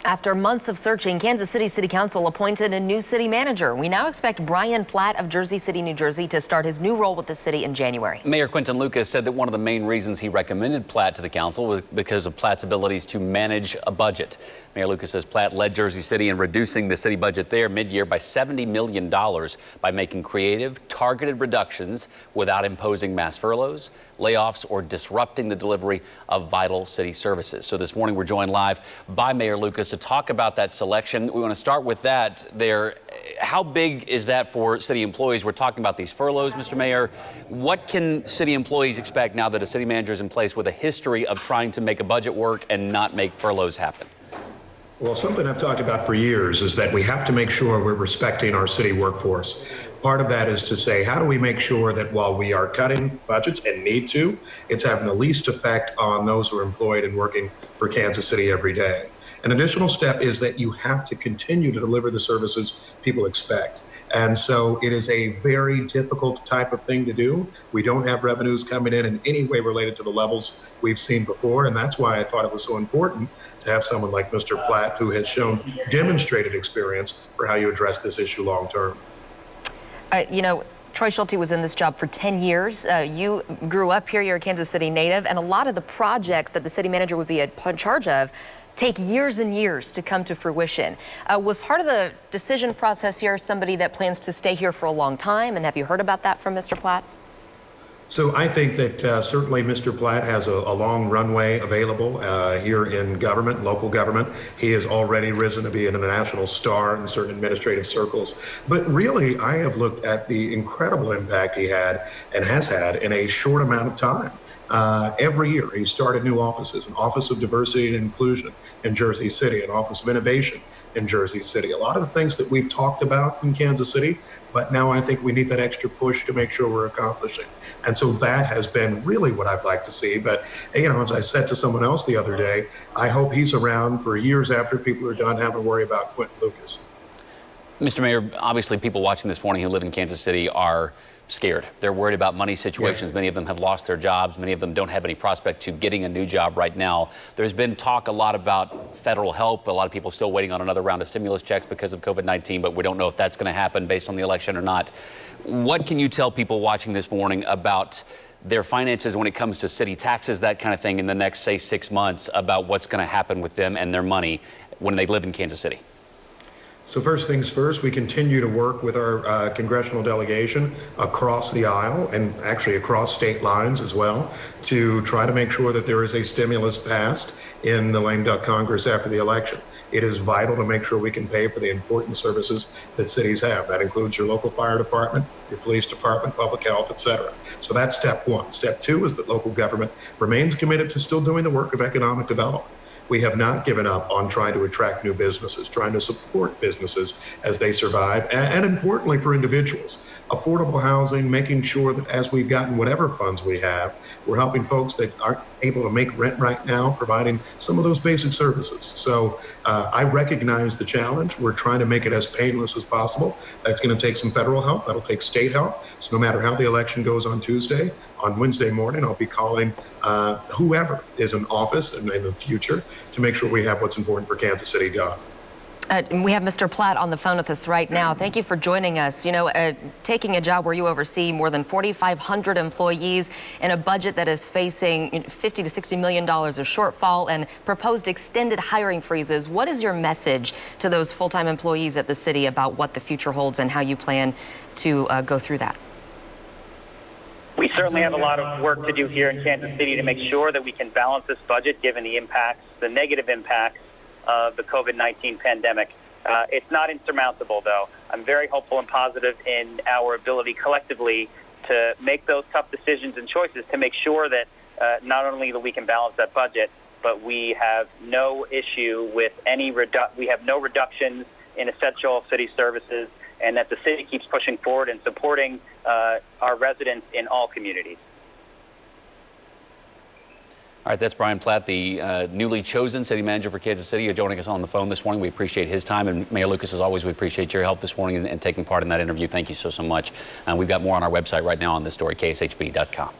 After months of searching, Kansas City City Council appointed a new city manager. We now expect Brian Platt of Jersey City, New Jersey, to start his new role with the city in January. Mayor Quinton Lucas said that one of the main reasons he recommended Platt to the council was because of Platt's abilities to manage a budget. Mayor Lucas says Platt led Jersey City in reducing the city budget there mid-year by $70 million by making creative, targeted reductions without imposing mass furloughs, layoffs, or disrupting the delivery of vital city services. So this morning we're joined live by Mayor Lucas to talk about that selection. We want to start with that there. How big is that for city employees? We're talking about these furloughs, Mr. Mayor. What can city employees expect now that a city manager is in place with a history of trying to make a budget work and not make furloughs happen? Well, something I've talked about for years is that we have to make sure we're respecting our city workforce. Part of that is to say, how do we make sure that while we are cutting budgets and need to, it's having the least effect on those who are employed and working for Kansas City every day. An additional step is that you have to continue to deliver the services people expect. And so it is a very difficult type of thing to do. We don't have revenues coming in any way related to the levels we've seen before. And that's why I thought it was so important to have someone like Mr. Platt, who has shown demonstrated experience for how you address this issue long term. Troy Schulte was in this job for 10 years. You grew up here, you're a Kansas City native, and a lot of the projects that the city manager would be in charge of take years and years to come to fruition. Was part of the decision process here somebody that plans to stay here for a long time? And have you heard about that from Mr. Platt? So I think that certainly Mr. Platt has a long runway available here in government, local government. He has already risen to be a national star in certain administrative circles. But really, I have looked at the incredible impact he had and has had in a short amount of time. Every year, he started new offices, an Office of Diversity and Inclusion in Jersey City, an Office of Innovation in Jersey City. A lot of the things that we've talked about in Kansas City, but now I think we need that extra push to make sure we're accomplishing. And so that has been really what I'd like to see. But, as I said to someone else the other day, I hope he's around for years after people are done having to worry about Quinton Lucas. Mr. Mayor, obviously people watching this morning who live in Kansas City are scared. They're worried about money situations. Yeah. Many of them have lost their jobs. Many of them don't have any prospect to getting a new job right now. There's been talk a lot about federal help. A lot of people still waiting on another round of stimulus checks because of COVID-19, but we don't know if that's going to happen based on the election or not. What can you tell people watching this morning about their finances when it comes to city taxes, that kind of thing, in the next, say, 6 months, about what's going to happen with them and their money when they live in Kansas City? So first things first, we continue to work with our congressional delegation across the aisle and actually across state lines as well to try to make sure that there is a stimulus passed in the lame duck Congress after the election. It is vital to make sure we can pay for the important services that cities have. That includes your local fire department, your police department, public health, et cetera. So that's step one. Step two is that local government remains committed to still doing the work of economic development. We have not given up on trying to attract new businesses, trying to support businesses as they survive, and importantly for individuals, affordable housing, making sure that as we've gotten whatever funds we have, we're helping folks that aren't able to make rent right now, providing some of those basic services. So I recognize the challenge. We're trying to make it as painless as possible. That's going to take some federal help. That'll take state help. So no matter how the election goes on Tuesday, on Wednesday morning, I'll be calling whoever is in office in the future to make sure we have what's important for Kansas City done. We have Mr. Platt on the phone with us right now. Thank you for joining us. Taking a job where you oversee more than 4,500 employees in a budget that is facing $50 to $60 million of shortfall and proposed extended hiring freezes. What is your message to those full-time employees at the city about what the future holds and how you plan to go through that? We certainly have a lot of work to do here in Kansas City to make sure that we can balance this budget given the impacts, the negative impacts of the COVID-19 pandemic. It's not insurmountable, though. I'm very hopeful and positive in our ability collectively to make those tough decisions and choices to make sure that not only that we can balance that budget, but we have no issue with we have no reductions in essential city services, and that the city keeps pushing forward and supporting our residents in all communities. All right, that's Brian Platt, the newly chosen city manager for Kansas City. You're joining us on the phone this morning. We appreciate his time. And Mayor Lucas, as always, we appreciate your help this morning and taking part in that interview. Thank you so much. We've got more on our website right now on this story, kshb.com.